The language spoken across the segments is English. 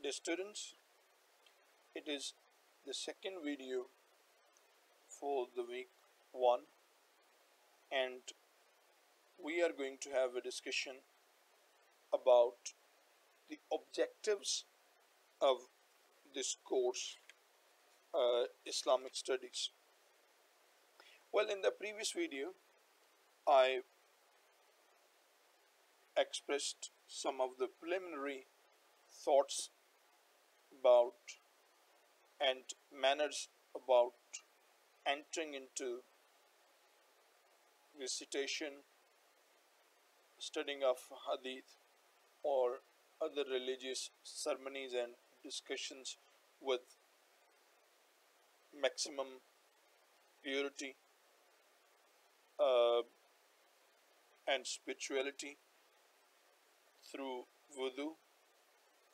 Dear students, it is the second video for the week 1, and we are going to have a discussion about the objectives of this course, Islamic Studies. Well, in the previous video I expressed some of the preliminary thoughts about and manners about entering into recitation, studying of hadith or other religious ceremonies and discussions with maximum purity and spirituality through wudu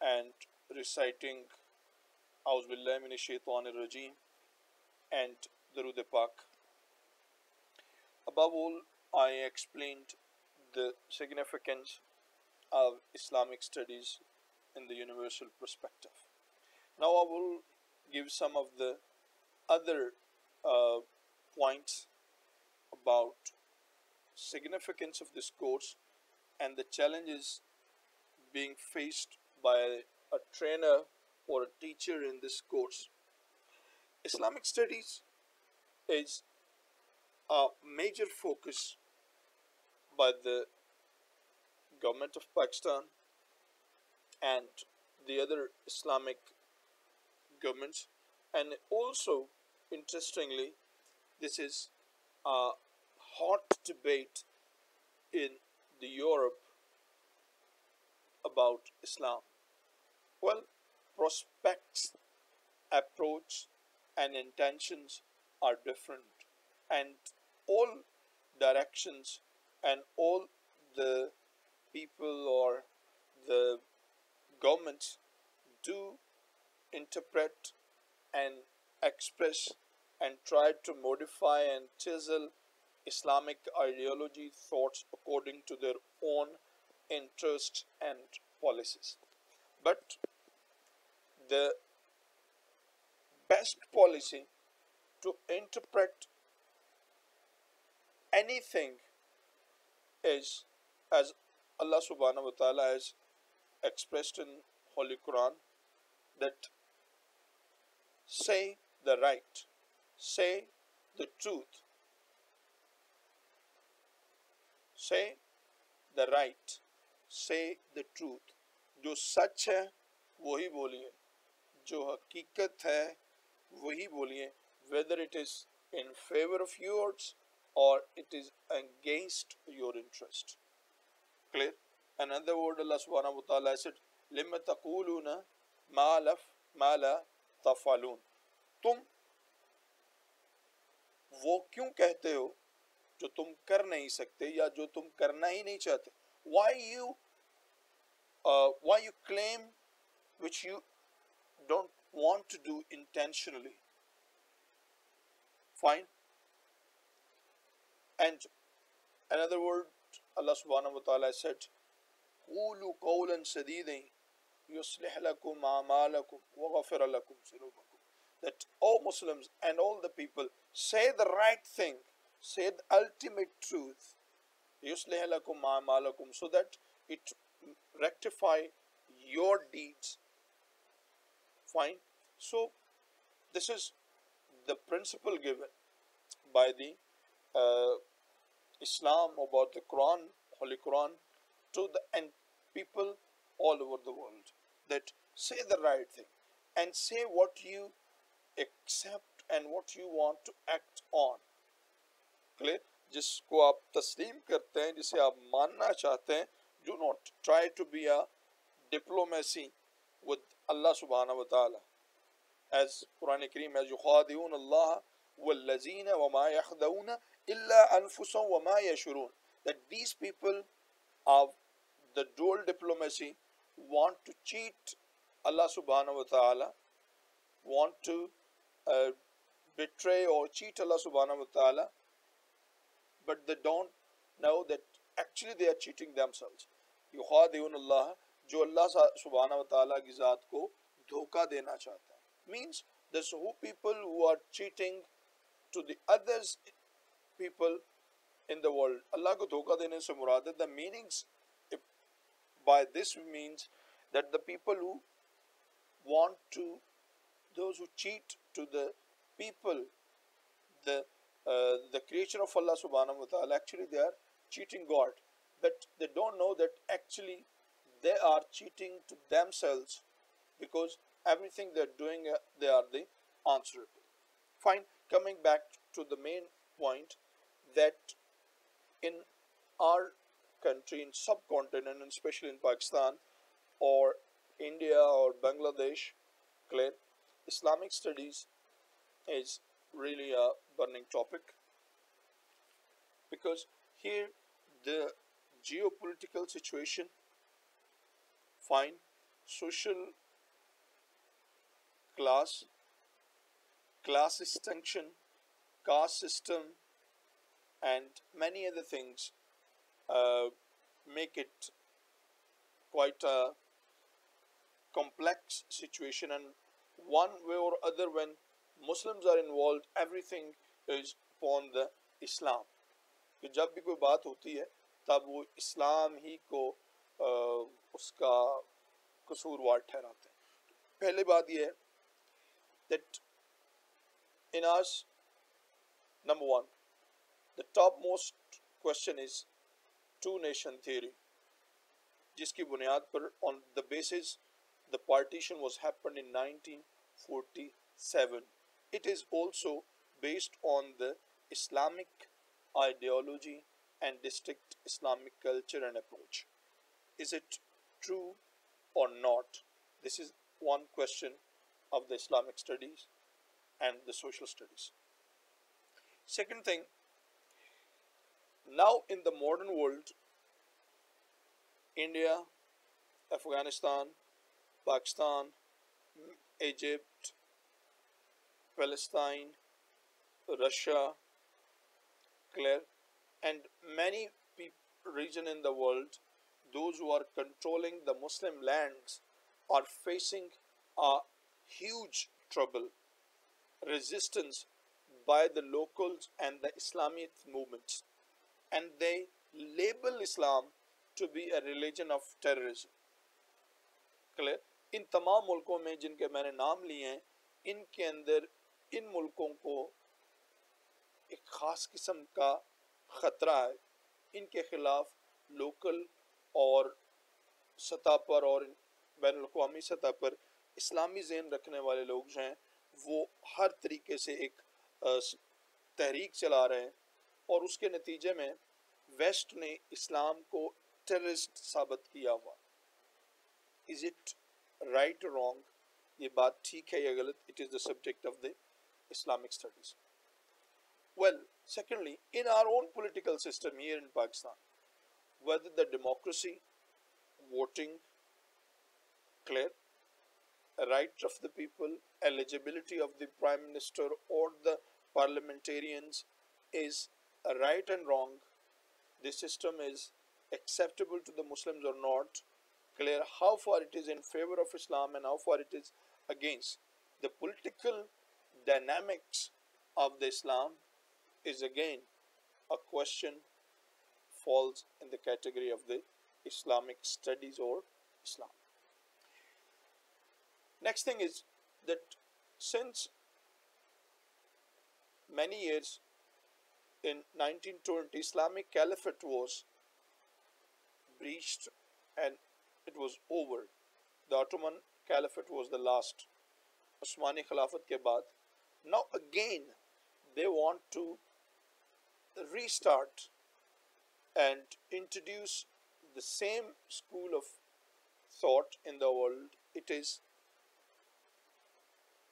and reciting A'udhu Billahi Minash Shaitanir Rajeem and Darud Pak. Above all, I explained the significance of Islamic studies in the universal perspective. Now I will give some of the other points about significance of this course and the challenges being faced by a trainer or a teacher in this course. Islamic studies is a major focus by the government of Pakistan and the other Islamic governments, and also interestingly this is a hot debate in the Europe about Islam. Well, prospects, approach and intentions are different, and all directions and all the people or the governments do interpret and express and try to modify and chisel Islamic ideology thoughts according to their own interests and policies. But the best policy to interpret anything is, as Allah subhanahu wa ta'ala has expressed in Holy Quran, that say the right, say the truth, say the right, say the truth. जो सच है वही बोलिए, जो हकीकत है वही बोलिए, whether it is in favor of yours or it is against your interest. Clear? Another word Allah subhanahu wa ta'ala said, لِمَّ تَقُولُونَ مَا لَا تَفْعَلُونَ. तुम वो क्यों कहते हो जो तुम कर नहीं सकते या जो तुम करना ही नहीं चाहते? Why you claim which you don't want to do intentionally? Fine. And another word Allah subhanahu wa ta'ala said, قُولُوا قَوْلًا سَدِيدًا يُصْلِحْ لَكُمْ أَعْمَالَكُمْ وَغَفِرَ لَكُمْ ذُنُوبَكُمْ. That all Muslims and all the people say the right thing, say the ultimate truth, يُصْلِحْ لَكُمْ أَعْمَالَكُمْ, so that it rectify your deeds. Fine. So this is the principle given by the Islam about the Quran, Holy Quran, to the people all over the world, that say the right thing and say what you accept and what you want to act on. Clear? जिसको आप तस्लीम करते हैं, जिसे आप मानना चाहते हैं, do not try to be a diplomacy with Allah subhanahu wa ta'ala. As Quran Kareem, as يخادعون الله والذين وما يخدعون إلا أنفسهم وما يشعرون, that these people of the dual diplomacy want to cheat Allah subhanahu wa ta'ala, want to betray or cheat Allah subhanahu wa ta'ala, but they don't know that actually they are cheating themselves. يخادعون الله, जो अल्लाह सुब्हाना व तआला की ज़ात को धोखा देना चाहता है. Means there's who people who are cheating to the others people in the world. अल्लाह को धोखा देने से मुराद है the meanings by this means that the people who want to, those who cheat to the people, the creature of Allah subhanahu wa ta'ala, actually they are cheating God, but they don't know that actually they are cheating to themselves, because everything they're doing they are the answerable. Fine, coming back to the main point, that in our country, in subcontinent, and especially in Pakistan or India or Bangladesh, clear, Islamic studies is really a burning topic, because here the geopolitical situation, fine, social class distinction, caste system, and many other things make it quite a complex situation, and one way or other when Muslims are involved, everything is upon the Islam. कि जब भी कोई बात होती है तब वो इस्लाम ही को उसका कसूरवार ठहराते हैं. पहली बात ये है that in us, number one, the topmost question is two nation theory, जिसकी बुनियाद पर on the basis the partition was happened in 1947. It is also based on the Islamic ideology and distinct Islamic culture and approach. Is it true or not? This is one question of the Islamic studies and the social studies. Second thing, now in the modern world, India, Afghanistan, Pakistan, Egypt, Palestine, Russia, clear, and many regions in the world, those who are controlling the Muslim lands are facing a huge trouble, resistance by the locals and the Islamic movements, and they label Islam to be a religion of terrorism. Clear? इन तमाम मुल्कों में जिनके मैंने नाम लिए हैं, इनके अंदर इन मुल्कों को एक ख़ास किस्म का ख़तरा है. इनके ख़िलाफ़ लोकल और सतह पर और बैनुल-अक़वामी सतह पर इस्लामी ज़हन रखने वाले लोग जो हैं वो हर तरीके से एक तहरीक चला रहे हैं, और उसके नतीजे में वेस्ट ने इस्लाम को टेररिस्ट साबित किया हुआ. इज़ इट राइट और रॉन्ग? ये बात ठीक है या गलत? It is the subject of the Islamic studies. Well, secondly, in our own political system here in Pakistan, whether the democracy, voting, clear, right of the people, eligibility of the prime minister or the parliamentarians is right and wrong, this system is acceptable to the Muslims or not, clear, how far it is in favor of Islam and how far it is against. The political dynamics of the Islam is again a question falls in the category of the Islamic studies or Islam. Next thing is that since many years in 1920 Islamic Caliphate was breached and it was over. The Ottoman Caliphate was the last. Osmani Khilafat ke baad. Now again they want to restart and introduce the same school of thought in the world. It is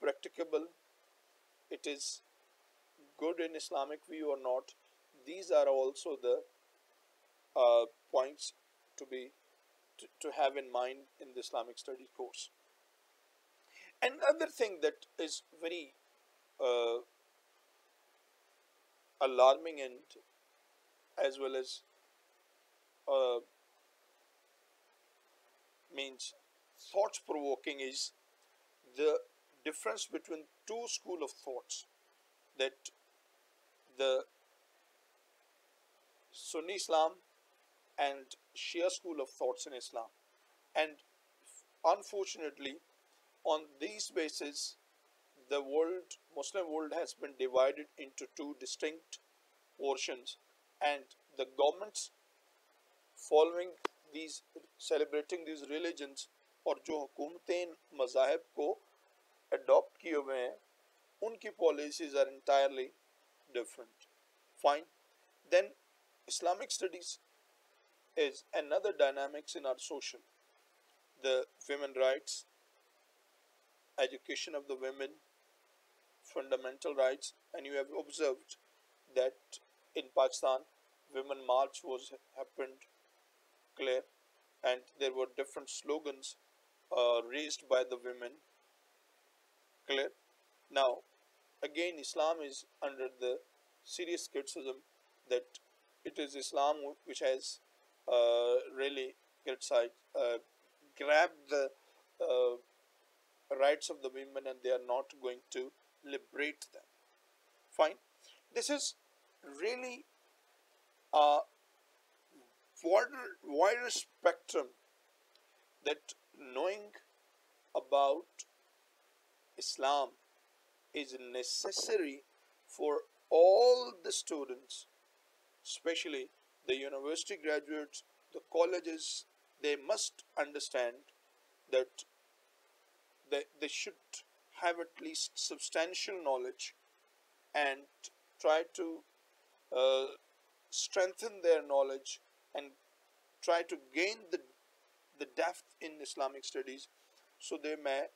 practicable, it is good in Islamic view or not. These are also the points to have in mind in the Islamic studies course. Another thing that is very alarming and as well as means thought provoking is the difference between two school of thoughts, that the Sunni Islam and Shia school of thoughts in Islam. And unfortunately, on these bases, the world, Muslim world, has been divided into two distinct portions, and the governments following these, celebrating these religions, और जो हुकूमतें मज़ाहिब को adopt किए हुए हैं, उनकी policies are entirely different. Fine. Then Islamic studies is another dynamics in our social. The women rights, education of the women, fundamental rights, and you have observed that in Pakistan, women march was happened clear, and there were different slogans raised by the women clear. Now, again, Islam is under the serious criticism that it is Islam which has really criticized, grabbed the rights of the women, and they are not going to liberate them. Fine. This is really a wider spectrum, that knowing about Islam is necessary for all the students, especially the university graduates, the colleges. They must understand that they should have at least substantial knowledge and try to strengthen their knowledge and try to gain the depth in Islamic studies, so they may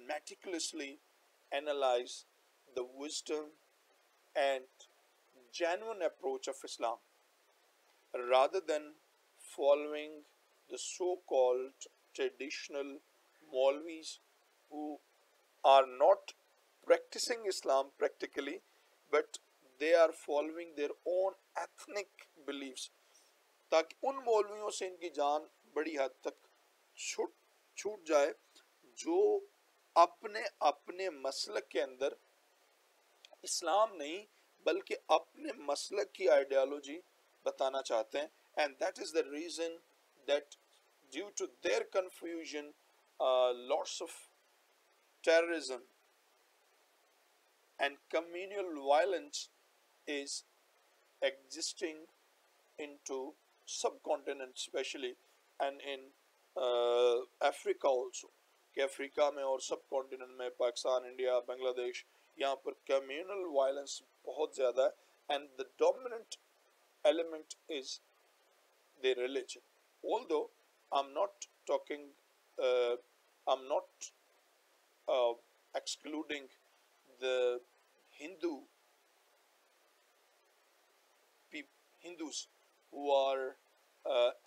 meticulously analyze the wisdom and genuine approach of Islam, rather than following the so-called traditional Maulvis who are not practicing Islam practically, but they are following their own ethnic beliefs, ताकि उन मौलवियों से इनकी जान बड़ी हद तक छूट जाए जो अपने अपने मसलक के अंदर इस्लाम नहीं बल्कि अपने मसलक की आइडियोलॉजी बताना चाहते हैं. And that is the reason that due to their confusion, lots of terrorism and communal violence is existing into subcontinent especially, and in Africa also, कि अफ्रीका में और सब कॉन्टिनेंट में, पाकिस्तान, इंडिया, बांग्लादेश, यहाँ पर communal violence बहुत ज़्यादा है, and the dominant element is the religion. Although I'm not talking, I'm not excluding the Hindus who are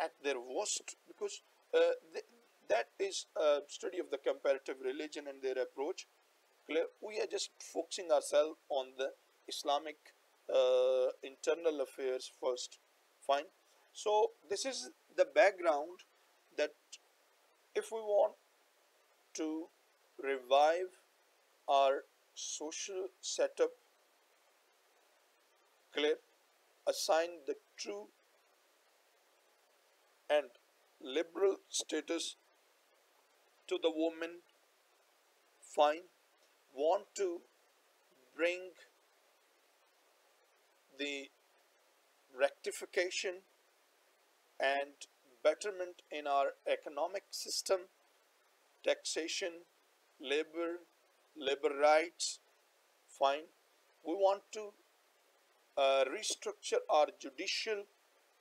at their worst, because that is a study of the comparative religion and their approach. Clear? We are just focusing ourselves on the Islamic internal affairs first. Fine. So this is the background, that if we want to revive our social setup, clear, assign the true and liberal status to the woman, fine, want to bring the rectification and betterment in our economic system, taxation, labor rights, fine. We want to restructure our judicial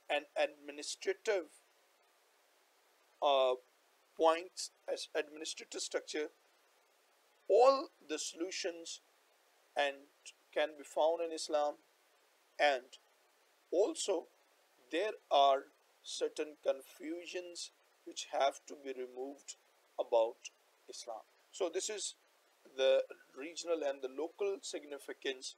and administrative points as administrative structure. All the solutions and can be found in Islam, and also there are certain confusions which have to be removed about Islam. So this is the regional and the local significance,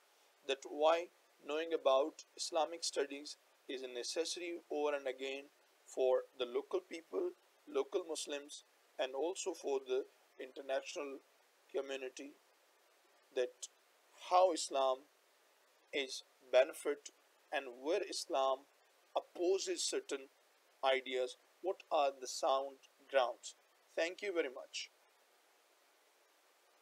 that why knowing about Islamic studies is a necessary over and again for the local people, local Muslims, and also for the international community, that how Islam is benefit and where Islam opposes certain ideas, what are the sound grounds. Thank you very much.